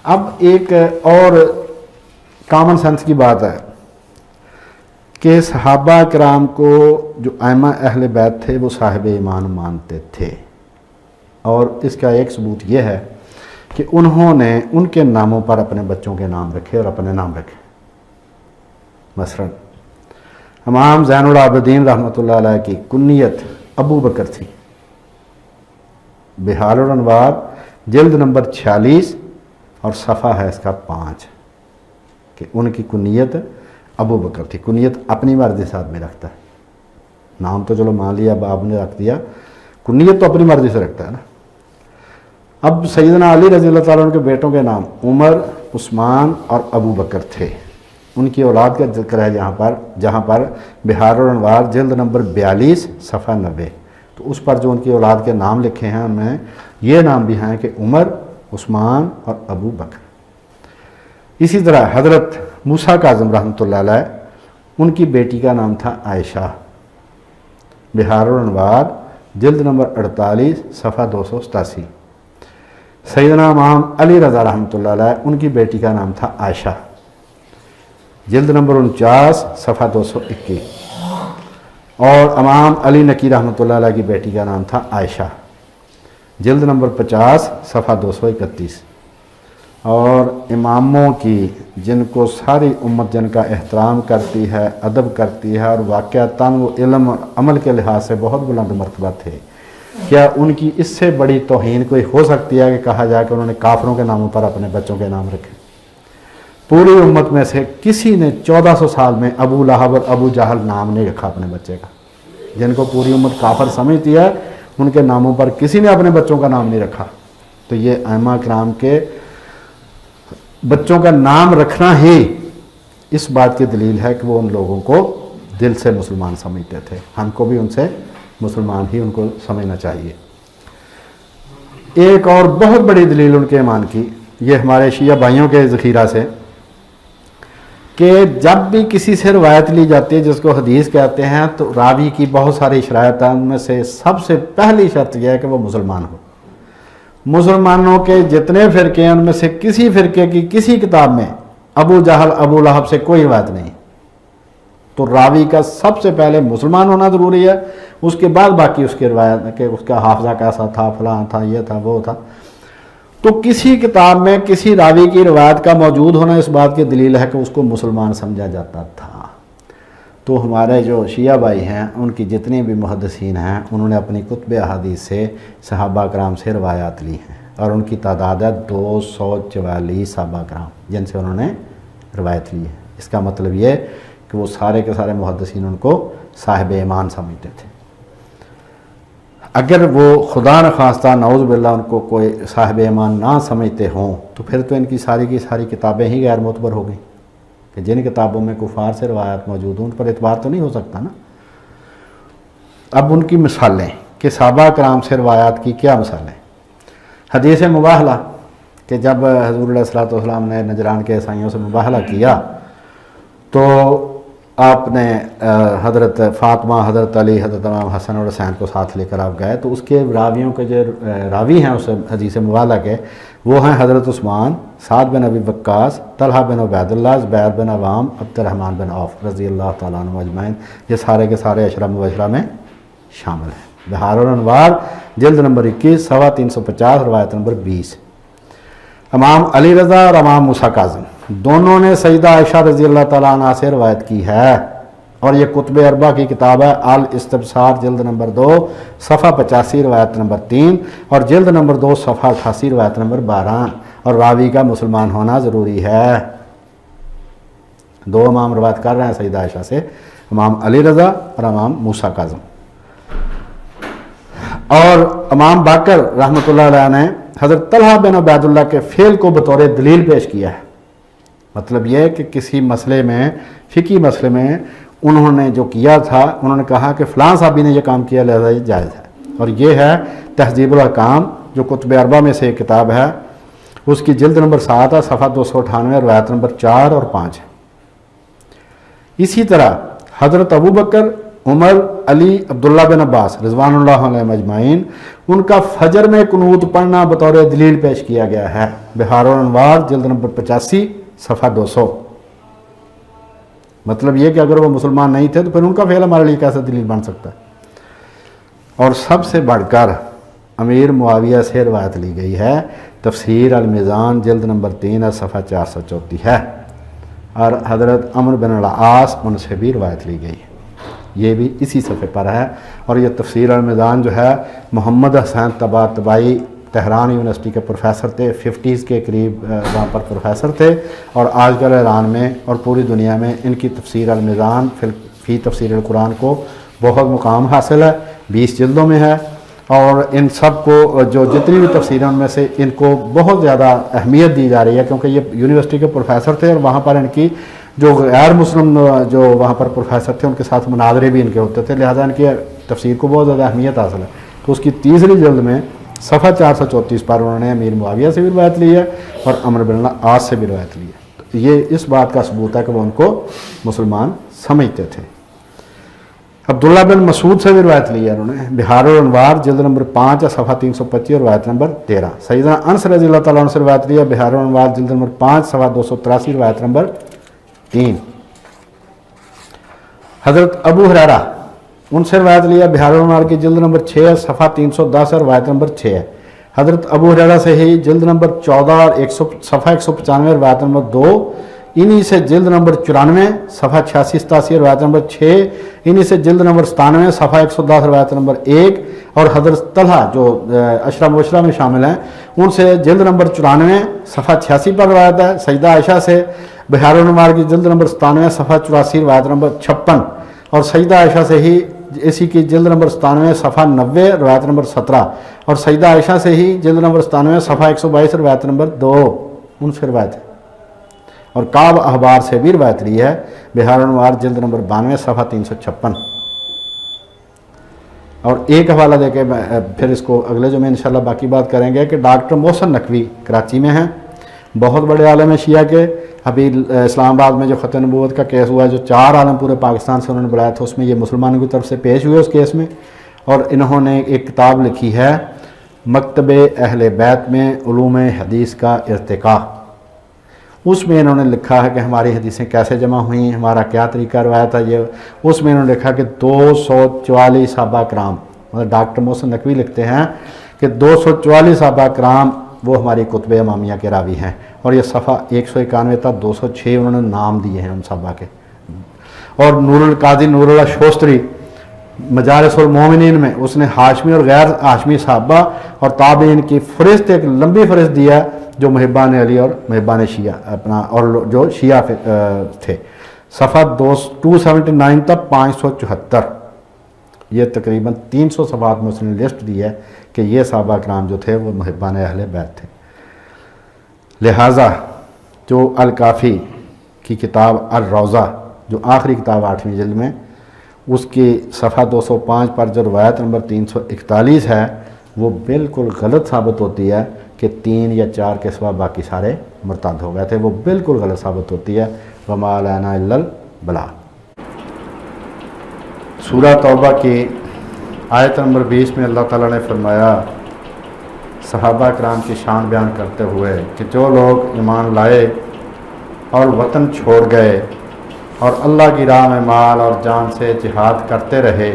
اب ایک اور کامن سینس کی بات ہے کہ صحابہ کرام کو جو ائمہ اہل بیت تھے وہ صاحب ایمان مانتے تھے، اور اس کا ایک ثبوت یہ ہے کہ انہوں نے ان کے ناموں پر اپنے بچوں کے نام رکھے اور اپنے نام رکھے۔ مثلا امام زین العابدین رحمۃ اللہ علیہ کی کنیت ابو بکر تھی۔ بحار الانوار جلد نمبر 46 اور صفحہ ہے اس کا 5 کہ ان کی کنیت ابو بکر تھی۔ کنیت اپنی مرضی سے آدمی رکھتا ہے، نام تو چلو مان لیا باپ نے رکھ دیا، کنیت تو اپنی مرضی سے رکھتا ہے نا۔ اب سیدنا علی رضی اللہ تعالیٰ عنہ کے بیٹوں کے نام عمر، عثمان اور ابو بکر تھے۔ ان کی اولاد کا ذکر ہے جہاں پر بحار الانوار جلد نمبر 42 صفحہ 90، تو اس پر جو ان کی اولاد کے نام لکھے ہیں ان میں یہ نام بھی ہیں کہ عمر، عثمان اور ابو بکر۔ اسی طرح حضرت موسیٰ کاظم رحمۃ اللہ علیہ، ان کی بیٹی کا نام تھا عائشہ۔ بحار الانوار جلد نمبر 48 صفحہ 287۔ سیدنا امام علی رضا رحمۃ اللہ علیہ، ان کی بیٹی کا نام تھا عائشہ، جلد نمبر 49 صفحہ 221۔ اور امام علی نقی رحمۃ اللہ علیہ کی بیٹی کا نام تھا عائشہ، جلد نمبر 50 صفحہ 231۔ اور اماموں کی جن کو ساری امت جن کا احترام کرتی ہے، ادب کرتی ہے، اور واقعتاً وہ علم اور عمل کے لحاظ سے بہت بلند مرتبہ تھے، کیا ان کی اس سے بڑی توہین کوئی ہو سکتی ہے کہ کہا جائے کہ انہوں نے کافروں کے ناموں پر اپنے بچوں کے نام رکھے؟ پوری امت میں سے کسی نے 1400 سال میں ابو لہب اور ابو جہل نام نہیں رکھا اپنے بچے کا، جن کو پوری امت کافر سمجھتی ہے ان کے ناموں پر کسی نے اپنے بچوں کا نام نہیں رکھا۔ تو یہ ائمہ کرام کے بچوں کا نام رکھنا ہی اس بات کی دلیل ہے کہ وہ ان لوگوں کو دل سے مسلمان سمجھتے تھے۔ ہم کو بھی ان سے مسلمان ہی ان کو سمجھنا چاہیے۔ ایک اور بہت بڑی دلیل ان کے ایمان کی، یہ ہمارے شیعہ بھائیوں کے ذخیرہ سے، کہ جب بھی کسی سے روایت لی جاتی ہے جس کو حدیث کہتے ہیں تو راوی کی بہت ساری شرائط ہیں، ان میں سے سب سے پہلی شرط یہ ہے کہ وہ مسلمان ہو۔ مسلمانوں کے جتنے فرقے ہیں ان میں سے کسی فرقے کی کسی کتاب میں ابو جہل ابو لہب سے کوئی روایت نہیں، تو راوی کا سب سے پہلے مسلمان ہونا ضروری ہے، اس کے بعد باقی اس کی روایت کہ اس کا حافظہ کیسا تھا، فلاں تھا، یہ تھا، وہ تھا۔ تو کسی کتاب میں کسی راوی کی روایت کا موجود ہونا اس بات کی دلیل ہے کہ اس کو مسلمان سمجھا جاتا تھا۔ تو ہمارے جو شیعہ بھائی ہیں ان کی جتنی بھی محدثین ہیں انہوں نے اپنی کتب احادیث سے صحابہ کرام سے روایات لی ہیں، اور ان کی تعداد ہے 244 صحابہ کرام جن سے انہوں نے روایت لی ہے۔ اس کا مطلب یہ کہ وہ سارے کے سارے محدثین ان کو صاحب ایمان سمجھتے تھے۔ اگر وہ خدا نخواستہ نعوذ باللہ ان کو کوئی صاحب ایمان نہ سمجھتے ہوں تو پھر تو ان کی ساری کتابیں ہی غیر معتبر ہو گئیں، کہ جن کتابوں میں کفار سے روایات موجود ہوں ان پر اعتبار تو نہیں ہو سکتا نا۔ اب ان کی مثالیں کہ صحابہ کرام سے روایات کی کیا مثالیں؟ حدیث مباہلہ کہ جب حضور علیہ الصلوۃ والسلام نے نجران کے عیسائیوں سے مباہلہ کیا تو آپ نے حضرت فاطمہ، حضرت علی، حضرت امام حسن اور حسین کو ساتھ لے کر آپ گئے، تو اس کے راویوں کے جو راوی ہیں اس حدیث مباہلہ کے وہ ہیں حضرت عثمان، سعد بن ابی وقاص، طلحہ بن عبید اللہ، زبیر بن عوام، عبد الرحمن بن عوف رضی اللہ تعالیٰ عنہ اجمعین۔ یہ سارے کے سارے عشرہ مبشرہ میں شامل ہیں۔ بحار الانوار جلد نمبر 21 صفحہ 350 روایت نمبر 20۔ امام علی رضا اور امام موسیٰ کاظم دونوں نے سیدہ عائشہ رضی اللہ تعالیٰ عنہ سے روایت کی ہے، اور یہ کتب اربع کی کتاب ہے الاستبصار جلد نمبر 2 صفحہ 85 روایت نمبر 3، اور جلد نمبر 2 صفحہ 88 روایت نمبر 12۔ اور راوی کا مسلمان ہونا ضروری ہے۔ دو امام روایت کر رہے ہیں سیدہ عائشہ سے، امام علی رضا اور امام موسیٰ کاظم۔ اور امام باقر رحمۃ اللہ علیہ نے حضرت طلحہ بن عبید اللہ کے فعل کو بطور دلیل پیش کیا ہے۔ مطلب یہ کہ کسی مسئلے میں، فقہی مسئلے میں انہوں نے جو کیا تھا، انہوں نے کہا کہ فلاں صحابی نے یہ کام کیا لہذا یہ جائز ہے، اور یہ ہے تہذیب الاحکام جو کتب اربع میں سے ایک کتاب ہے، اس کی جلد نمبر 7 ہے، صفحہ 298 روایت نمبر 4 اور 5 ہے۔ اسی طرح حضرت ابو بکر عمر، علی، عبداللہ بن عباس رضوان اللہ علیہم اجمعین، ان کا فجر میں قنوت پڑھنا بطور دلیل پیش کیا گیا ہے۔ بہار الانوار جلد نمبر 85 صفحہ 200۔ مطلب یہ کہ اگر وہ مسلمان نہیں تھے تو پھر ان کا فعل ہمارے لیے کیسے دلیل بن سکتا ہے؟ اور سب سے بڑھ کر امیر معاویہ سے روایت لی گئی ہے، تفسیر المیزان جلد نمبر 3 صفحہ 434 ہے، اور حضرت عمرو بن العاص ان سے بھی روایت لی گئی ہے، یہ بھی اسی صفحے پر ہے۔ اور یہ تفسیر المیزان جو ہے محمد حسین طباطبائی تہران یونیورسٹی کے پروفیسر تھے، 50s کے قریب وہاں پر پروفیسر تھے، اور آج کل ایران میں اور پوری دنیا میں ان کی تفسیر المیزان فی تفسیر القرآن کو بہت مقام حاصل ہے، 20 جلدوں میں ہے، اور ان سب کو جو جتنی بھی تفسیریں ان میں سے ان کو بہت زیادہ اہمیت دی جا رہی ہے، کیونکہ یہ یونیورسٹی کے پروفیسر تھے اور وہاں پر ان کی جو غیر مسلم جو وہاں پر پروفیسر تھے ان کے ساتھ مناظرے بھی ان کے ہوتے تھے، لہٰذا ان کی تفسیر کو بہت زیادہ اہمیت حاصل ہے۔ تو اس کی تیسری جلد میں صفحہ 434 پر انہوں نے امیر معاویہ سے بھی روایت لی ہے اور عمرو بن العاص سے بھی روایت لی ہے۔ تو یہ اس بات کا ثبوت ہے کہ وہ ان کو مسلمان سمجھتے تھے۔ عبداللہ بن مسعود سے بھی روایت لی ہے انہوں نے، بہار الانوار جلد نمبر 5 صفحہ 325 اور روایت نمبر 13۔ سیدنا انس رضی اللہ تعالیٰ عنہ سے روایت لی ہے، بہار الانوار جلد نمبر 5 صفحہ 283 روایت نمبر 3۔ حضرت ابو ہریرہ ان سے روایت لیا، بہار الانوار کی جلد نمبر 6 صفحہ 310 اور روایت نمبر 6 ہے۔ حضرت ابو ہریرہ سے ہی جلد نمبر 14 اور صفحہ 195 روایت نمبر 2، انہی سے جلد نمبر 94 صفحہ 86-87 روایت نمبر 6، انہی سے جلد نمبر 97 صفحہ 110 روایت نمبر 1، اور حضرت طلحہ جو عشرہ مبشرہ میں شامل ہیں ان سے جلد نمبر 94 صفحہ 86 پر روایت ہے۔ سیدہ عائشہ سے بہار الانوار کی جلد نمبر 97 صفحہ 84 روایت نمبر 56، اور سیدہ عائشہ سے ہی اسی کی جلد نمبر 97 صفحہ 90 روایت نمبر 17، اور سیدہ عائشہ سے ہی جلد نمبر 97 صفحہ 122 روایت نمبر 2، ان سے روایت ہے۔ اور کعب احبار سے بھی روایت لی ہے، بہار الانوار جلد نمبر 92 صفحہ 356۔ اور ایک حوالہ دے کے پھر اس کو اگلے جو میں انشاءاللہ باقی بات کریں گے کہ ڈاکٹر محسن نقوی کراچی میں ہیں، بہت بڑے عالم شیعہ کے، ابھی اسلام آباد میں جو ختم نبوت کا کیس ہوا ہے جو 4 عالم پورے پاکستان سے انہوں نے بلایا تھا، اس میں یہ مسلمانوں کی طرف سے پیش ہوئے اس کیس میں، اور انہوں نے ایک کتاب لکھی ہے مکتب اہل بیت میں علوم حدیث کا ارتقاء۔ اس میں انہوں نے لکھا ہے کہ ہماری حدیثیں کیسے جمع ہوئیں، ہمارا کیا طریقہ روایت ہے، یہ اس میں انہوں نے لکھا کہ 244 صحابہ کرام، مطلب ڈاکٹر محسن نقوی لکھتے ہیں کہ 244 صحابہ کرام وہ ہماری کتب امامیہ کے راوی ہیں، اور یہ صفحہ 191 تک 206 انہوں نے نام دیے ہیں ان صحابہ کے۔ اور نور القاضی نور اللہ شوستری مجالس المومنین میں اس نے ہاشمی اور غیر ہاشمی صحابہ اور تابعین کی فہرست، ایک لمبی فہرست دی ہے جو محبان علی اور محبان شیعہ اپنا اور جو شیعہ تھے، صفحہ 279 تک 574، یہ تقریباً 300 صفحات میں اس نے لسٹ دی ہے کہ یہ صحابہ کرام جو تھے وہ محبان اہل بیت تھے۔ لہٰذا جو الکافی کی کتاب الروضہ جو آخری کتاب 8ویں جلد میں، اس کی صفحہ 205 پر جو روایت نمبر 341 ہے وہ بالکل غلط ثابت ہوتی ہے کہ 3 یا 4 کے سوا باقی سارے مرتد ہو گئے تھے، وہ بالکل غلط ثابت ہوتی ہے۔ وما علینا الا البلاغ۔ سورہ توبہ کی آیت نمبر 20 میں اللہ تعالیٰ نے فرمایا صحابہ کرام کی شان بیان کرتے ہوئے کہ جو لوگ ایمان لائے اور وطن چھوڑ گئے اور اللہ کی راہ میں مال اور جان سے جہاد کرتے رہے،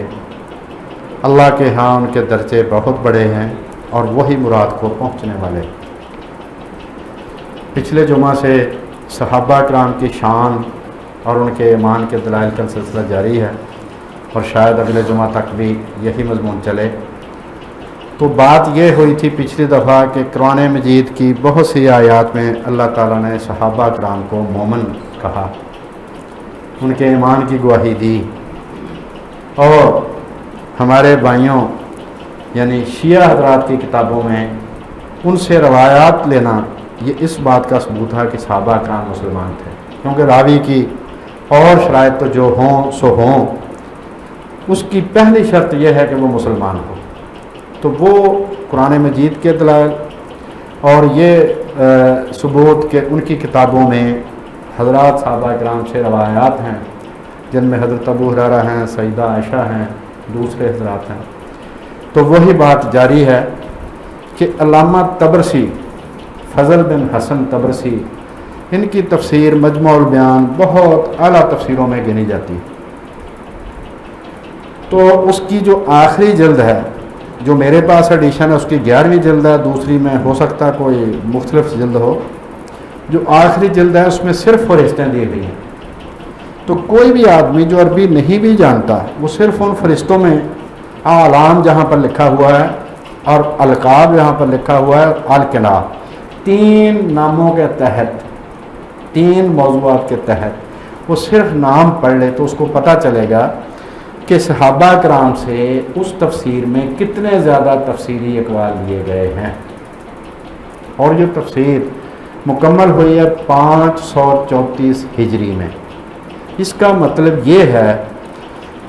اللہ کے ہاں ان کے درجے بہت بڑے ہیں اور وہی مراد کو پہنچنے والے۔ پچھلے جمعہ سے صحابہ کرام کی شان اور ان کے ایمان کے دلائل کا سلسلہ جاری ہے، اور شاید اگلے جمعہ تک بھی یہی مضمون چلے۔ تو بات یہ ہوئی تھی پچھلی دفعہ کہ قرآن مجید کی بہت سی آیات میں اللہ تعالیٰ نے صحابہ کرام کو مومن کہا، ان کے ایمان کی گواہی دی، اور ہمارے بھائیوں یعنی شیعہ حضرات کی کتابوں میں ان سے روایات لینا یہ اس بات کا ثبوت ہے کہ صحابہ کرام مسلمان تھے، کیونکہ راوی کی اور شرائط تو جو ہوں سو ہوں، اس کی پہلی شرط یہ ہے کہ وہ مسلمان ہو۔ تو وہ قرآن مجید کے دلائل اور یہ ثبوت کہ ان کی کتابوں میں حضرات صحابہ کرام سے روایات ہیں جن میں حضرت ابو ہریرہ ہیں، سیدہ عائشہ ہیں، دوسرے حضرات ہیں، تو وہی بات جاری ہے کہ علامہ طبرسی، فضل بن حسن طبرسی، ان کی تفسیر مجموع البیان بہت اعلیٰ تفسیروں میں گنی جاتی ہے۔ تو اس کی جو آخری جلد ہے، جو میرے پاس ایڈیشن ہے، اس کی 11ویں جلد ہے، دوسری میں ہو سکتا کوئی مختلف جلد ہو، جو آخری جلد ہے اس میں صرف فہرستیں دی ہوئی ہیں۔ تو کوئی بھی آدمی جو عربی نہیں بھی جانتا، وہ صرف ان فہرستوں میں اعلام جہاں پر لکھا ہوا ہے اور القاب جہاں پر لکھا ہوا ہے، القنا، 3 ناموں کے تحت، 3 موضوعات کے تحت وہ صرف نام پڑھ لے تو اس کو پتہ چلے گا کہ صحابہ کرام سے اس تفسیر میں کتنے زیادہ تفسیری اقوال لیے گئے ہیں۔ اور یہ تفسیر مکمل ہوئی ہے 534 ہجری میں۔ اس کا مطلب یہ ہے،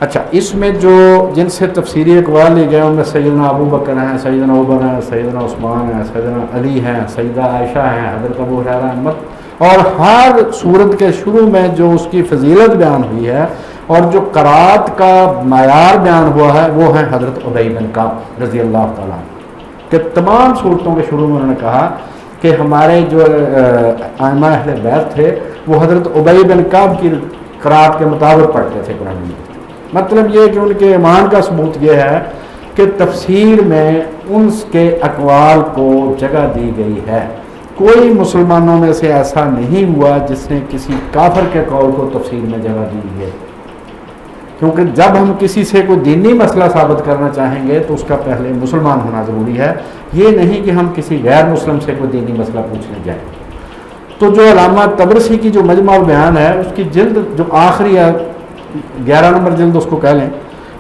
اچھا اس میں جو جن سے تفسیری اقوال لیے گئے ان میں سیدنا ابو بکر ہیں، سیدنا عمر ہیں، سیدنا عثمان ہیں، سیدنا علی ہیں، سیدہ عائشہ ہیں، حضرت ابو ہریرہ ہیں، اور ہر صورت کے شروع میں جو اس کی فضیلت بیان ہوئی ہے اور جو قرات کا معیار بیان ہوا ہے وہ ہیں حضرت ابی بن کعب رضی اللہ تعالیٰ عنہ، کہ تمام صورتوں کے شروع میں انہوں نے کہا کہ ہمارے جو ائمہ اہل بیت تھے وہ حضرت ابی بن کعب کی قرات کے مطابق پڑھتے تھے قرآن مجید۔ مطلب یہ کہ ان کے ایمان کا ثبوت یہ ہے کہ تفسیر میں ان کے اقوال کو جگہ دی گئی ہے۔ کوئی مسلمانوں میں سے ایسا نہیں ہوا جس نے کسی کافر کے قول کو تفسیر میں جگہ دی ہے، کیونکہ جب ہم کسی سے کوئی دینی مسئلہ ثابت کرنا چاہیں گے تو اس کا پہلے مسلمان ہونا ضروری ہے، یہ نہیں کہ ہم کسی غیر مسلم سے کوئی دینی مسئلہ پوچھنے جائیں۔ تو جو علامہ طبرسی کی جو مجمع البیان ہے اس کی جلد جو آخری ہے 11 نمبر جلد اس کو کہہ لیں،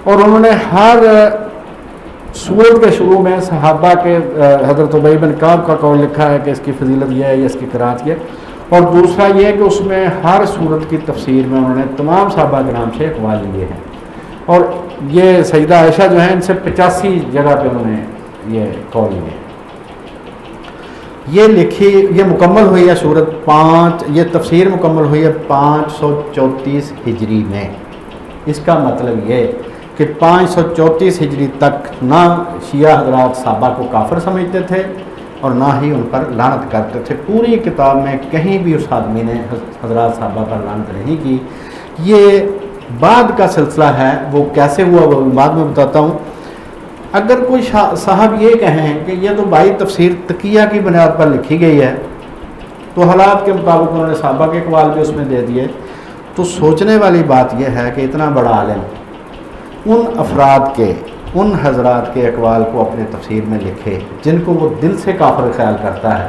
اور انہوں نے ہر سورت کے شروع میں صحابہ کے حضرت ابی بن کعب کا قول لکھا ہے کہ اس کی فضیلت یہ ہے یا اس کی قرات یہ ہے، اور دوسرا یہ کہ اس میں ہر سورت کی تفسیر میں انہوں نے تمام صحابہ کے نام سے اقوال لیے ہیں، اور یہ سیدہ عائشہ جو ہیں ان سے 85 جگہ پہ انہوں نے یہ قول لیے۔ یہ لکھی، یہ مکمل ہوئی ہے سورت 5، یہ تفسیر مکمل ہوئی ہے 534 ہجری میں۔ اس کا مطلب یہ کہ 534 ہجری تک نہ شیعہ حضرات صحابہ کو کافر سمجھتے تھے اور نہ ہی ان پر لعنت کرتے تھے۔ پوری کتاب میں کہیں بھی اس آدمی نے حضرات صحابہ پر لعنت نہیں کی۔ یہ بعد کا سلسلہ ہے، وہ کیسے ہوا وہ بعد میں بتاتا ہوں۔ اگر کوئی صاحب یہ کہیں کہ یہ تو بھائی تفسیر تقیہ کی بنیاد پر لکھی گئی ہے، تو حالات کے مطابق انہوں نے صحابہ کے اقوال بھی اس میں دے دیے، تو سوچنے والی بات یہ ہے کہ اتنا بڑا عالم ان افراد کے، ان حضرات کے اقوال کو اپنے تفسیر میں لکھے جن کو وہ دل سے کافر خیال کرتا ہے،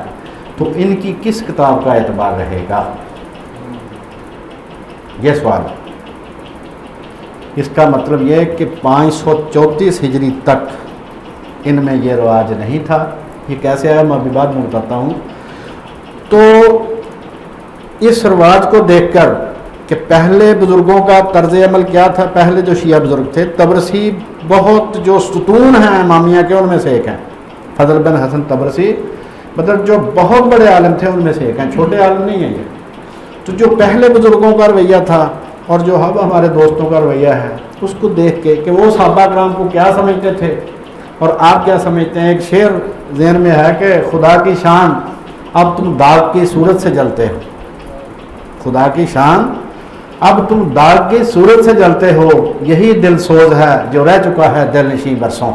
تو ان کی کس کتاب کا اعتبار رہے گا؟ یہ سوال ہے۔ اس کا مطلب یہ ہے کہ 534 ہجری تک ان میں یہ رواج نہیں تھا۔ یہ کیسے آیا میں ابھی بعد میں بتاتا ہوں۔ تو اس رواج کو دیکھ کر کہ پہلے بزرگوں کا طرز عمل کیا تھا، پہلے جو شیعہ بزرگ تھے، طبرسی بہت جو ستون ہیں امامیہ کے ان میں سے ایک ہیں، فضل بن حسن طبرسی، مطلب جو بہت بڑے عالم تھے ان میں سے ایک ہیں، چھوٹے عالم نہیں ہیں یہ۔ تو جو پہلے بزرگوں کا رویہ تھا اور جو اب ہمارے دوستوں کا رویہ ہے، اس کو دیکھ کے کہ وہ صحابہ کرام کو کیا سمجھتے تھے اور آپ کیا سمجھتے ہیں۔ ایک شعر ذہن میں ہے کہ خدا کی شان اب تم داغ کی صورت سے جلتے ہو، خدا کی شان اب تم داغ کی صورت سے جلتے ہو، یہی دل سوز ہے جو رہ چکا ہے دل نشیں برسوں۔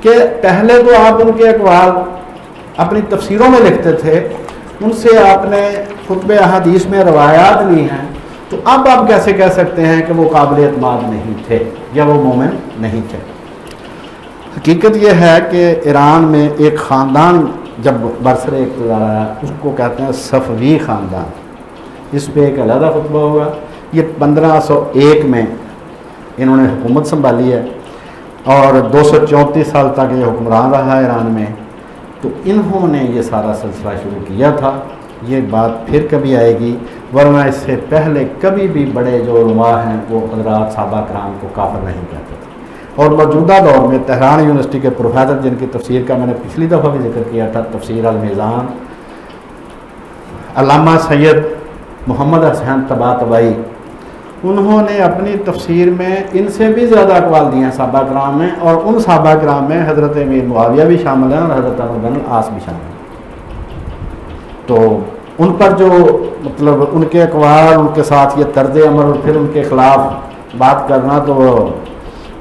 کہ پہلے تو آپ ان کے اقوال اپنی تفسیروں میں لکھتے تھے، ان سے آپ نے خطبہ احادیث میں روایات لی ہیں، تو اب آپ کیسے کہہ سکتے ہیں کہ وہ قابل اعتماد نہیں تھے یا وہ مومن نہیں تھے؟ حقیقت یہ ہے کہ ایران میں ایک خاندان جب برسر اقتدار آیا، اس کو کہتے ہیں صفوی خاندان۔ اس پہ ایک علیحدہ خطبہ ہوگا۔ یہ 1501 میں انہوں نے حکومت سنبھالی ہے اور 234 سال تک یہ حکمران رہا ایران میں۔ تو انہوں نے یہ سارا سلسلہ شروع کیا تھا۔ یہ بات پھر کبھی آئے گی، ورنہ اس سے پہلے کبھی بھی بڑے جو علماء ہیں وہ حضرات صحابہ کرام کو کافر نہیں کہتے تھے۔ اور موجودہ دور میں تہران یونیورسٹی کے پروفیسر جن کی تفسیر کا میں نے پچھلی دفعہ بھی ذکر کیا تھا، تفسیر المیزان، علامہ سید محمد حسین طباطبائی، انہوں نے اپنی تفسیر میں ان سے بھی زیادہ اقوال دیے ہیں صحابہ کرام میں، اور ان صحابہ کرام میں حضرت امیر معاویہ بھی شامل ہیں اور حضرت عمرو بن العاص بھی شامل ہیں۔ تو ان پر جو مطلب ان کے اقوال، ان کے ساتھ یہ طرز عمل اور پھر ان کے خلاف بات کرنا، تو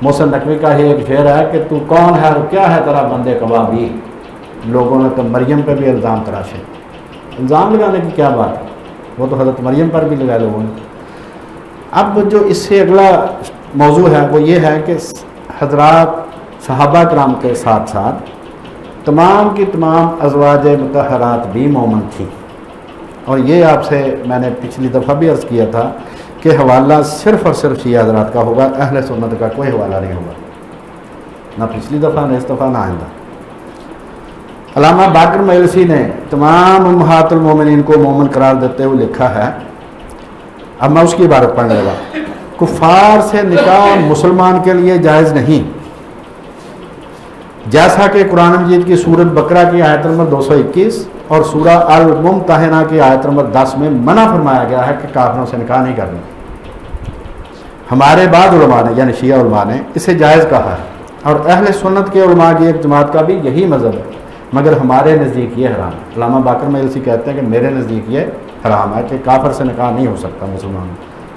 محسن نقوی کا ہی ایک شعر ہے کہ تو کون ہے اور کیا ہے تیرا بندے کبابی، لوگوں نے تو مریم پہ بھی الزام تراشے۔ الزام لگانے کی کیا بات ہے، وہ تو حضرت مریم پر بھی لگائے لوگوں نے۔ اب جو اس سے اگلا موضوع ہے وہ یہ ہے کہ حضرات صحابہ کرام کے ساتھ ساتھ تمام کی تمام ازواج مطہرات بھی مومن تھیں، اور یہ آپ سے میں نے پچھلی دفعہ بھی عرض کیا تھا کہ حوالہ صرف اور صرف شیعہ حضرات کا ہوگا، اہل سنت کا کوئی حوالہ نہیں ہوگا، نہ پچھلی دفعہ نہ اس دفعہ نہ آئندہ۔ علامہ باقر مجلسی نے تمام امہات المومنین کو مومن قرار دیتے ہوئے لکھا ہے، اب میں اس کی عبارت پڑھنے لگا، کفار سے نکاح مسلمان کے لیے جائز نہیں، جیسا کہ قرآن مجید کی سورۃ بقرہ کی آیت نمبر 221 اور سورہ الممتحنہ کی آیت نمبر 10 میں منع فرمایا گیا ہے کہ کافروں سے نکاح نہیں کرنا۔ ہمارے بعض علماء نے یعنی شیعہ علماء نے اسے جائز کہا ہے، اور اہل سنت کے علماء کی ایک جماعت کا بھی یہی مذہب ہے، مگر ہمارے نزدیک یہ حرام ہے۔ علامہ باقر مجلسی کہتے ہیں کہ میرے نزدیک یہ حرام ہے کہ کافر سے نکاح نہیں ہو سکتا مسلمان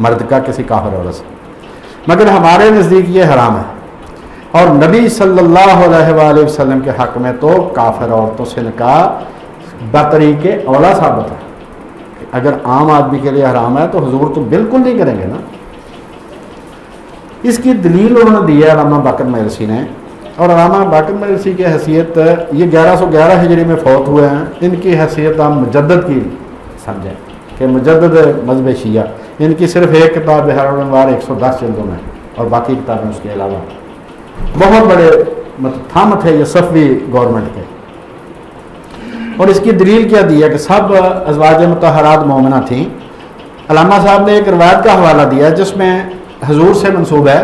مرد کا کسی کافر عورت سے، مگر ہمارے نزدیک یہ حرام ہے۔ اور نبی صلی اللہ علیہ وآلہ وسلم کے حق میں تو کافر عورتوں سے نکاح بطریق اولا ثابت ہے، اگر عام آدمی کے لیے حرام ہے تو حضور تو بالکل نہیں کریں گے نا۔ اس کی دلیل انہوں نے دی ہے علامہ باقر مجلسی نے، اور علامہ باقر مجلسی کی حیثیت یہ 1111 ہجری میں فوت ہوئے ہیں، ان کی حیثیت ہم مجدد کی سمجھیں کہ مجدد مذہب شیعہ، ان کی صرف ایک کتاب بحار الانوار 110 جلدوں میں، اور باقی کتابیں اس کے علاوہ، بہت بڑے تھام تھے یہ صفوی گورنمنٹ کے۔ اور اس کی دلیل کیا دی ہے کہ سب ازواج مطہرات مومنہ تھیں۔ علامہ صاحب نے ایک روایت کا حوالہ دیا جس میں حضور سے منسوب ہے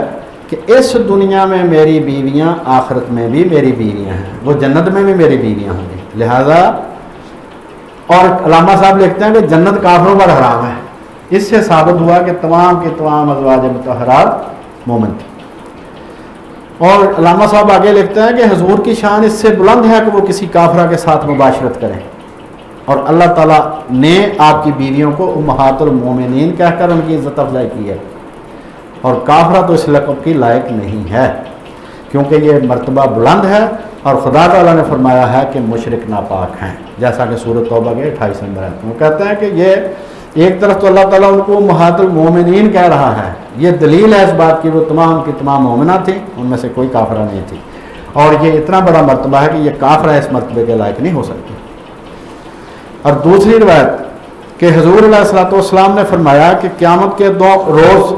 کہ اس دنیا میں میری بیویاں آخرت میں بھی میری بیویاں ہیں، وہ جنت میں بھی میری بیویاں ہوں گی، لہذا، اور علامہ صاحب لکھتے ہیں کہ جنت کافروں پر حرام ہے۔ اس سے ثابت ہوا کہ تمام کے تمام ازواج مطہرات مومن تھیں۔ اور علامہ صاحب آگے لکھتے ہیں کہ حضور کی شان اس سے بلند ہے کہ وہ کسی کافرہ کے ساتھ مباشرت کریں، اور اللہ تعالیٰ نے آپ کی بیویوں کو امہات المومنین کہہ کر ان کی عزت افزائی کی ہے، اور کافرہ تو اس لقب کی لائق نہیں ہے کیونکہ یہ مرتبہ بلند ہے، اور خدا تعالیٰ نے فرمایا ہے کہ مشرک ناپاک ہیں، جیسا کہ سورۃ توبہ کے 28 نمبر آیت میں وہ کہتے ہیں کہ یہ ایک طرف تو اللہ تعالیٰ ان کو امہات المومنین کہہ رہا ہے، یہ دلیل ہے اس بات کی وہ تمام کی تمام مومنہ تھیں، ان میں سے کوئی کافرہ نہیں تھی، اور یہ اتنا بڑا مرتبہ ہے کہ یہ کافرہ اس مرتبے کے لائق نہیں ہو سکتی۔ اور دوسری روایت کہ حضور علیہ الصلوۃ والسلام نے فرمایا کہ قیامت کے روز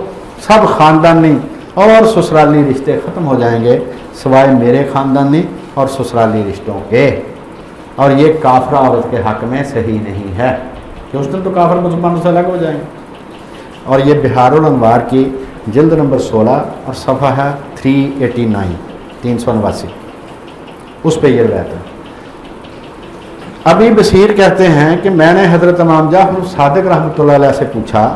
سب خاندانی اور سسرالی رشتے ختم ہو جائیں گے سوائے میرے خاندانی اور سسرالی رشتوں کے، اور یہ کافرہ عورت کے حق میں صحیح نہیں ہے کہ اس دن تو کافر مسلمانوں سے الگ ہو جائیں گے۔ اور یہ بحار الانوار کی جلد نمبر 16 اور صفحہ ہے 389 389، اس پہ یہ روایت ہے۔ ابھی بصیر کہتے ہیں کہ میں نے حضرت امام جعفر صادق رحمۃ اللہ علیہ سے پوچھا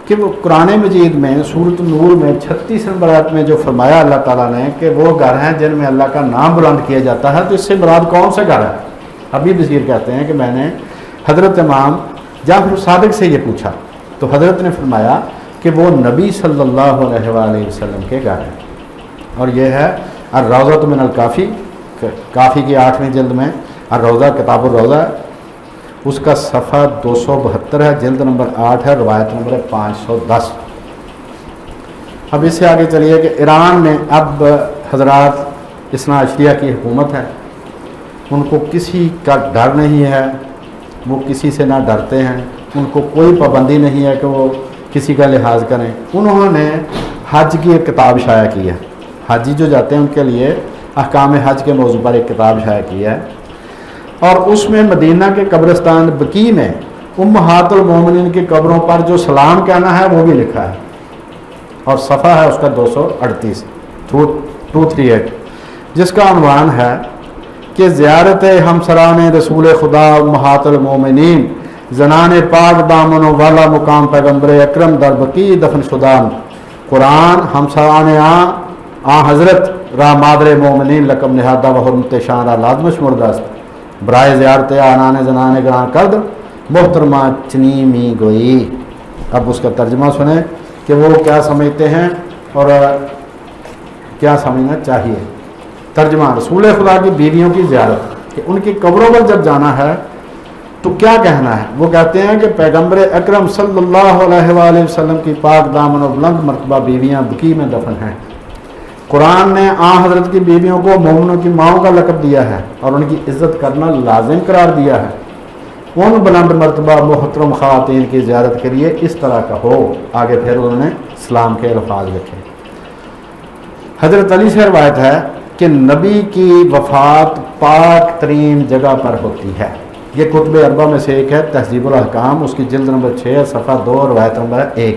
کہ وہ قرآن مجید میں سورۃ النور میں 36 نمبر آیت میں جو فرمایا اللہ تعالیٰ نے کہ وہ گھر ہیں جن میں اللہ کا نام بلند کیا جاتا ہے، تو اس سے مراد کون سے گھر ہے؟ ابھی بصیر کہتے ہیں کہ میں نے حضرت امام جعفر صادق سے یہ پوچھا تو حضرت نے فرمایا کہ وہ نبی صلی اللہ علیہ وآلہ وسلم کے گھر ہیں، اور یہ ہے الروضۃ من الکافی، کافی کی 8ویں جلد میں الروضہ کتاب الروضہ، اس کا صفحہ 272 ہے، جلد نمبر 8 ہے، روایت نمبر 510۔ اب اس سے آگے چلیے کہ ایران میں اب حضرات اثنا عشریہ کی حکومت ہے، ان کو کسی کا ڈر نہیں ہے، وہ کسی سے نہ ڈرتے ہیں، ان کو کوئی پابندی نہیں ہے کہ وہ کسی کا لحاظ کریں۔ انہوں نے حج کی ایک کتاب شائع کی ہے، حاجی جو جاتے ہیں ان کے لیے احکام حج کے موضوع پر ایک کتاب شائع کی ہے، اور اس میں مدینہ کے قبرستان بقیع میں امہات المومنین کی قبروں پر جو سلام کہنا ہے وہ بھی لکھا ہے، اور صفحہ ہے اس کا 238 جس کا عنوان ہے کہ زیارت ہمسران رسول خدا امہات المومنین زنان پاک دامن والا مقام پیغمبر اکرم در بقی دفن شدان قرآن ہمسان آ حضرت را مادر مومنین لقب نہادہ و حرمت شان را لازمش مردست برائے زیارت آنان زنان گران کرد محترمہ چنی می گوئی. اب اس کا ترجمہ سنیں کہ وہ کیا سمجھتے ہیں اور کیا سمجھنا چاہیے. ترجمہ: رسول خدا کی بیویوں کی زیارت کہ ان کی قبروں پر جب جانا ہے تو کیا کہنا ہے. وہ کہتے ہیں کہ پیغمبر اکرم صلی اللہ علیہ وآلہ وسلم کی پاک دامن و بلند مرتبہ بیویاں بقیع میں دفن ہیں. قرآن نے آ حضرت کی بیویوں کو مومنوں کی ماؤں کا لقب دیا ہے اور ان کی عزت کرنا لازم قرار دیا ہے. ان بلند مرتبہ محترم خواتین کی زیارت کے لیے اس طرح کا ہو. آگے پھر انہوں نے اسلام کے الفاظ لکھے. حضرت علی سے روایت ہے کہ نبی کی وفات پاک ترین جگہ پر ہوتی ہے. یہ کتب اربع میں سے ایک ہے، تہذیب الاحکام، اس کی جلد نمبر 6 صفحہ 2 روایت نمبر 1.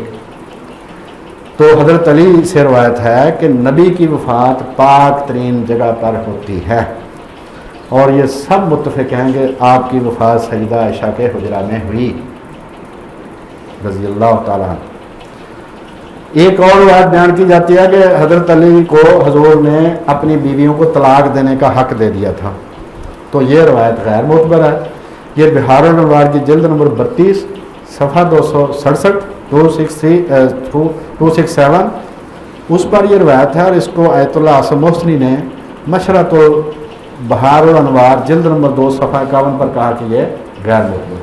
تو حضرت علی سے روایت ہے کہ نبی کی وفات پاک ترین جگہ پر ہوتی ہے اور یہ سب متفق ہیں کہ آپ کی وفات سیدہ عائشہ کے حجرہ میں ہوئی رضی اللہ تعالیٰ. ایک اور روایت بیان کی جاتی ہے کہ حضرت علی کو حضور نے اپنی بیویوں کو طلاق دینے کا حق دے دیا تھا. تو یہ روایت غیر معتبر ہے. یہ بہار الانوار کی جلد نمبر 32 صفحہ 267 267 اس پر یہ روایت ہے اور اس کو آیت اللہ عاصم محسنی نے مشرۃ بہار الانوار جلد نمبر 2 صفحہ 51 پر کہا کہ یہ غیر معتبر.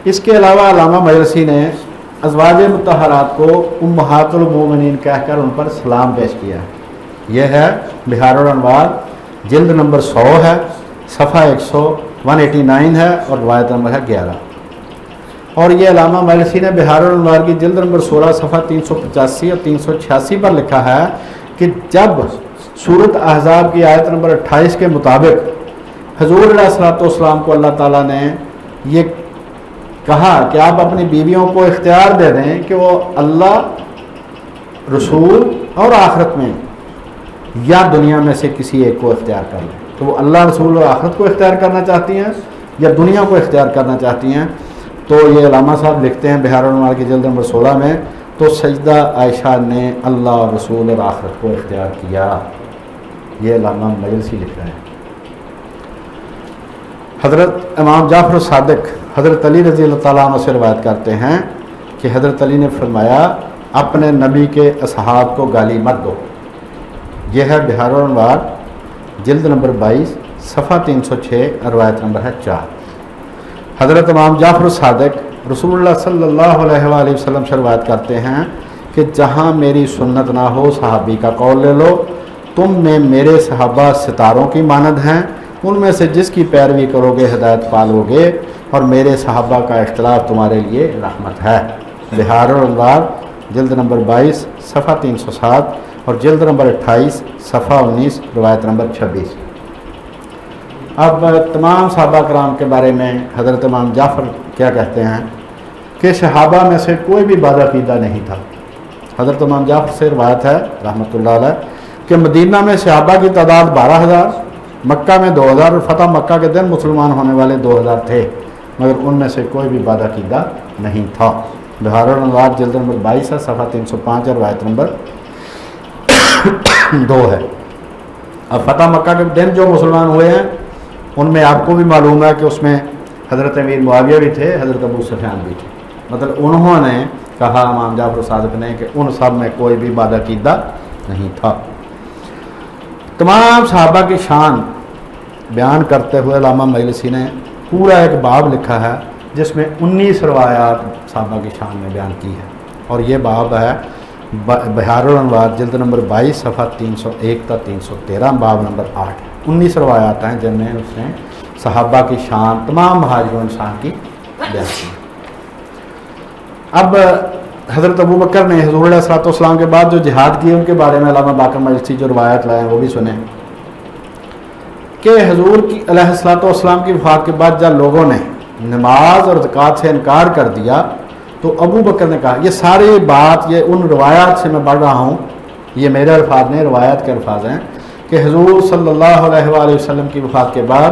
اس کے علاوہ علامہ مجلسی نے ازواج مطہرات کو امہات المومنین کہہ کر ان پر سلام پیش کیا. یہ ہے بہار الانوار جلد نمبر 100 ہے، صفحہ 189 ہے اور روایت نمبر ہے 11. اور یہ علامہ مجلسی نے بہار الانوار کی جلد نمبر 16 صفحہ 385 اور 386 پر لکھا ہے کہ جب سورۃ احزاب کی آیت نمبر 28 کے مطابق حضور علیہ الصلوۃ والسلام کو اللہ تعالیٰ نے یہ کہا کہ آپ اپنی بیویوں کو اختیار دے دیں کہ وہ اللہ، رسول اور آخرت میں یا دنیا میں سے کسی ایک کو اختیار کر لیں، تو وہ اللہ، رسول اور آخرت کو اختیار کرنا چاہتی ہیں یا دنیا کو اختیار کرنا چاہتی ہیں. تو یہ علامہ صاحب لکھتے ہیں بہار الانوار کی جلد نمبر 16 میں تو سجدہ عائشہ نے اللہ، رسول اور آخرت کو اختیار کیا. یہ علامہ مجلسی لکھ رہے ہیں. حضرت امام جعفر صادق حضرت علی رضی اللہ تعالیٰ عنہ سے روایت کرتے ہیں کہ حضرت علی نے فرمایا اپنے نبی کے اصحاب کو گالی مت دو. یہ ہے بہار الانوار جلد نمبر 22 صفحہ 306 روایت نمبر ہے 4. حضرت امام جعفر صادق رسول اللہ صلی اللہ علیہ وآلہ وسلم سے روایت کرتے ہیں کہ جہاں میری سنت نہ ہو صحابی کا قول لے لو. تم میں میرے صحابہ ستاروں کی مانند ہیں، ان میں سے جس کی پیروی کرو گے ہدایت پالو گے، اور میرے صحابہ کا اختلاف تمہارے لیے رحمت ہے. بہار الانوار جلد نمبر 22 صفحہ 307 اور جلد نمبر 28 صفحہ 19 روایت نمبر 26. اب تمام صحابہ کرام کے بارے میں حضرت امام جعفر کیا کہتے ہیں کہ صحابہ میں سے کوئی بھی بد عقیدہ نہیں تھا. حضرت امام جعفر سے روایت ہے رحمۃ اللہ علیہ کہ مدینہ میں صحابہ کی تعداد 12,000، مکہ میں 2,000 اور فتح مکہ کے دن مسلمان ہونے والے 2,000 تھے، مگر ان میں سے کوئی بھی بد عقیدہ نہیں تھا. بہار الانوار جلد نمبر 22 ہے، صفحہ 305 اور روایت نمبر 2 ہے. اب فتح مکہ کے دن جو مسلمان ہوئے ہیں ان میں آپ کو بھی معلوم ہے کہ اس میں حضرت امیر معاویہ بھی تھے، حضرت ابو سفیان بھی تھے. مطلب انہوں نے کہا امام جعفر صادق نے کہ ان سب میں کوئی بھی بد عقیدہ نہیں تھا. تمام صحابہ کی شان بیان کرتے ہوئے علامہ مجلسی نے پورا ایک باب لکھا ہے جس میں 19 روایات صحابہ کی شان میں بیان کی ہے، اور یہ باب ہے بہار الانوار جلد نمبر 22 صفحہ 301 تا 313 باب نمبر 8. 19 روایات ہیں جن میں اس نے صحابہ کی شان، تمام مہاجرین شان کی بیان کی. اب حضرت ابو بکر نے حضور علیہ الصلوۃ والسلام کے بعد جو جہاد کیے ان کے بارے میں علامہ باقر مجلسی جو روایت لائے ہیں وہ بھی سنیں کہ حضور کی علیہ الصلوۃ والسلام کی وفات کے بعد جب لوگوں نے نماز اور زکوٰۃ سے انکار کر دیا تو ابو بکر نے کہا، یہ ساری بات یہ ان روایات سے میں پڑھ رہا ہوں، یہ میرے الفاظ نہیں روایات کے الفاظ ہیں، کہ حضور صلی اللہ علیہ وآلہ وسلم کی وفات کے بعد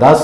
10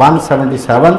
177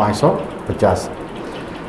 550।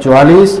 44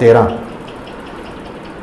13।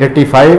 85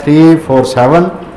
347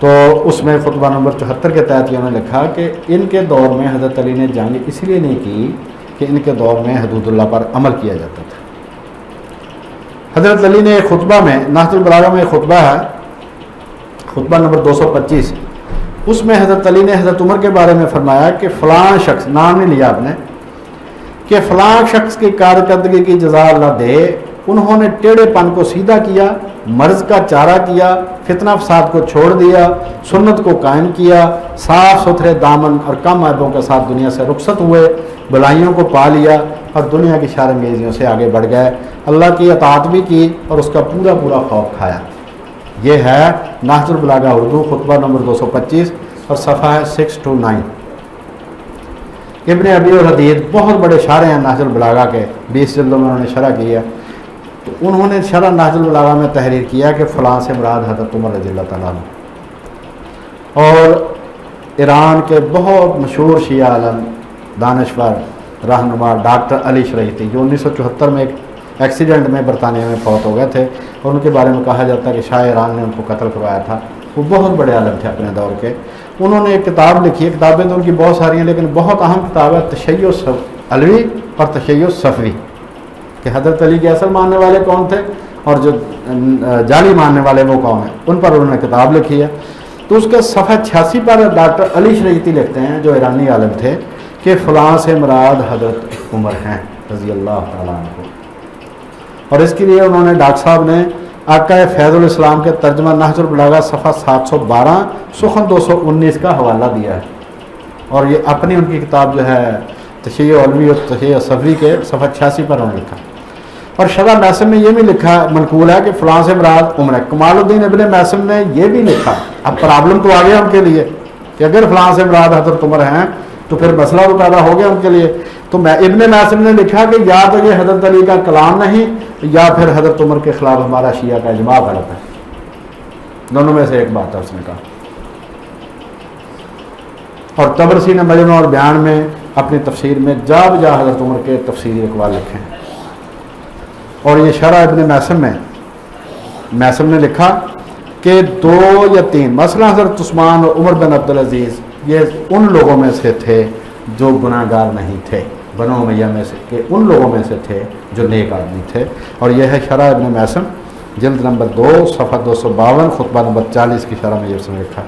تو اس میں خطبہ نمبر 74 کے تحت انہوں نے لکھا کہ ان کے دور میں حضرت علی نے جنگ اس لیے نہیں کی کہ ان کے دور میں حدود اللہ پر عمل کیا جاتا تھا۔ حضرت علی نے ایک خطبہ میں، نہج البلاغہ میں ایک خطبہ ہے، خطبہ نمبر 225، اس میں حضرت علی نے حضرت عمر کے بارے میں فرمایا کہ فلاں شخص، نام نہیں لیا آپ نے، کہ فلاں شخص کی کارکردگی کی جزا اللہ دے، انہوں نے ٹیڑھے پن کو سیدھا کیا، مرض کا چارہ کیا، فتنہ فساد کو چھوڑ دیا، سنت کو قائم کیا، صاف ستھرے دامن اور کم عیبوں کے ساتھ دنیا سے رخصت ہوئے، بلائیوں کو پا لیا اور دنیا کی شر انگیزیوں سے آگے بڑھ گئے، اللہ کی اطاعت بھی کی اور اس کا پورا پورا خوف کھایا۔ یہ ہے نہج البلاغہ اردو، خطبہ نمبر 225 اور صفحہ ہے 6-9۔ ابن ابی الحدید بہت بڑے شارح ہیں نہج البلاغہ کے، 20 جلدوں میں انہوں نے شرح کی ہے، تو انہوں نے شرح نہج البلاغہ میں تحریر کیا کہ فلاں سے مراد حضرت عمر رضی اللہ تعالیٰ عنہ، اور ایران کے بہت مشہور شیعہ عالم دانشور رہنما ڈاکٹر علی شریعتی، جو 1974 میں ایک ایکسیڈنٹ میں برطانیہ میں فوت ہو گئے تھے، اور ان کے بارے میں کہا جاتا ہے کہ شاہ ایران نے ان کو قتل کروایا تھا، وہ بہت بڑے عالم تھے اپنے دور کے۔ انہوں نے ایک کتاب لکھی ہے، کتابیں تو ان کی بہت ساری ہیں لیکن بہت اہم کتاب ہے تشیع علوی اور تشیع صفوی، کہ حضرت علی کے اصل ماننے والے کون تھے اور جو جعلی ماننے والے وہ کون ہیں، ان پر انہوں نے کتاب لکھی ہے۔ تو اس کے صفحہ 86 پر ڈاکٹر علی شریعتی لکھتے ہیں، جو ایرانی عالم تھے، کہ فلاں سے مراد حضرت عمر ہیں رضی اللہ تعالیٰ عنہ، اور اس کے لیے انہوں نے ڈاکٹر صاحب نے آقا فیض الاسلام کے ترجمہ نہج البلاغہ صفحہ 712 سخن 219 کا حوالہ دیا ہے، اور یہ اپنی ان کی کتاب جو ہے تشیع علوی اور تشیع صفوی کے صفحہ 86 پر انہوں نے لکھا، اور شرح میثم میں یہ بھی لکھا منقول ہے کہ فلاں سے مراد عمر ہے۔ کمال الدین ابن میثم نے یہ بھی لکھا، اب پرابلم تو آ گیا ان کے لیے کہ اگر فلاں سے مراد حضرت عمر ہیں تو پھر مسئلہ تو پیدا ہو گیا ان کے لیے، تو ابن میثم نے لکھا کہ یا تو یہ حضرت علی کا کلام نہیں یا پھر حضرت عمر کے خلاف ہمارا شیعہ کا اجماع غلط ہے، دونوں میں سے ایک بات ہے اس نے کہا۔ اور طبرسی نے مجمع اور بیان میں اپنی تفسیر میں جا بجا حضرت عمر کے تفسیری اقوال لکھے ہیں، اور یہ شرح ابن میثم نے لکھا کہ 2 یا 3 مثلا حضرت عثمان اور عمر بن عبدالعزیز یہ ان لوگوں میں سے تھے جو گناہ گار نہیں تھے، بنو امیہ میں سے، کہ ان لوگوں میں سے تھے جو نیک آدمی تھے، اور یہ ہے شرح ابن میثم جلد نمبر 2 صفحہ 252 خطبہ نمبر 40 کی شرح میں یہ اس نے لکھا۔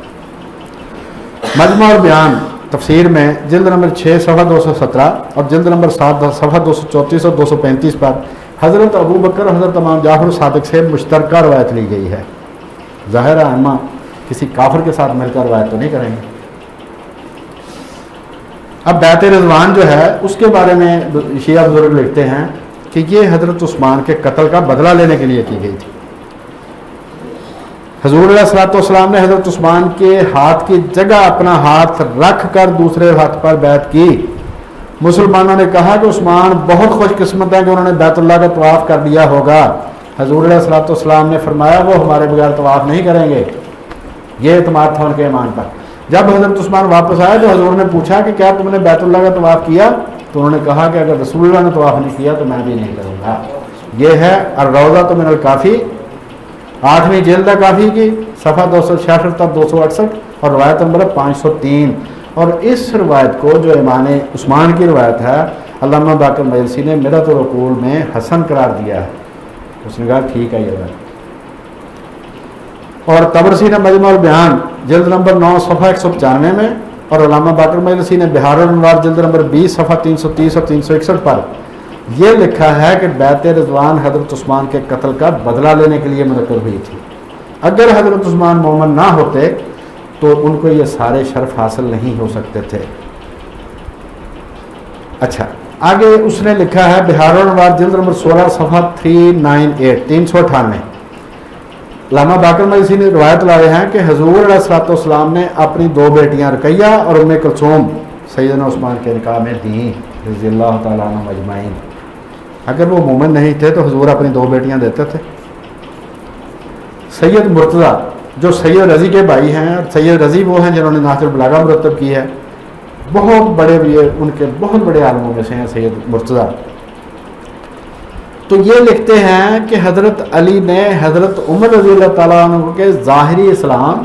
مجمع اور بیان تفسیر میں جلد نمبر 6 صفحہ 217 اور جلد نمبر 7 صفحہ 234 اور 235 پر حضرت ابو بکر اور حضرت امام جعفر صادق سے مشترکہ روایت لی گئی ہے۔ ظاہر ہے ائمہ کسی کافر کے ساتھ مل کر روایت تو نہیں کریں گے۔ اب بیعت رضوان جو ہے اس کے بارے میں شیعہ بزرگ لکھتے ہیں کہ یہ حضرت عثمان کے قتل کا بدلہ لینے کے لیے کی گئی تھی۔ حضور علیہ الصلوۃ والسلام نے حضرت عثمان کے ہاتھ کی جگہ اپنا ہاتھ رکھ کر دوسرے ہاتھ پر بیعت کی۔ مسلمانوں نے کہا کہ عثمان بہت خوش قسمت ہے کہ انہوں نے بیت اللہ کا طواف کر لیا ہوگا۔ حضور علیہ الصلوۃ والسلام نے فرمایا وہ ہمارے بغیر طواف نہیں کریں گے، یہ اعتماد تھا ان کے ایمان پر۔ جب حضرت عثمان واپس آئے تو حضور نے پوچھا کہ کیا تم نے بیت اللہ کا طواف کیا؟ تو انہوں نے کہا کہ اگر رسول اللہ نے طواف نہیں کیا تو میں بھی نہیں کروں گا۔ یہ ہے الروضۃ من الکافی، 8ویں جلد ہے کافی کی، صفحہ 266 تا 268 اور روایت نمبر 503۔ اور اس روایت کو جو امام عثمان کی روایت ہے علامہ باقر مجلسی نے مرۃ العقول میں حسن قرار دیا ہے، اس نے کہا ٹھیک ہے یہ بات۔ اور طبرسی نے مجمع البیان جلد نمبر 9 صفحہ 195 میں، اور علامہ باقر مجلسی نے بہار الانوار جلد نمبر 20 صفحہ 330 اور 361 پر یہ لکھا ہے کہ بیعت رضوان حضرت عثمان کے قتل کا بدلہ لینے کے لیے منعقد ہوئی تھی۔ اگر حضرت عثمان مومن نہ ہوتے تو ان کو یہ سارے شرف حاصل نہیں ہو سکتے تھے۔ اچھا آگے اس نے لکھا ہے بہار الانوار جلد نمبر 16 صفحہ 398 علامہ باقر مجلسی نے روایت لائے ہیں کہ حضور علیہ الصلوۃ والسلام نے اپنی 2 بیٹیاں رقیہ اور ام کلثوم سیدنا عثمان کے نکاح میں دیں رضی اللہ تعالیٰ عنہم اجمعین۔ اگر وہ مومن نہیں تھے تو حضور اپنی 2 بیٹیاں دیتے تھے۔ سید مرتضیٰ جو سید رضی کے بھائی ہیں، سید رضی وہ ہیں جنہوں نے نہج البلاغہ مرتب کی ہے، بہت بڑے ان کے بہت بڑے عالموں میں سے ہیں سید مرتضیٰ۔ تو یہ لکھتے ہیں کہ حضرت علی نے حضرت عمر رضی اللہ تعالیٰ عنہ کے ظاہری اسلام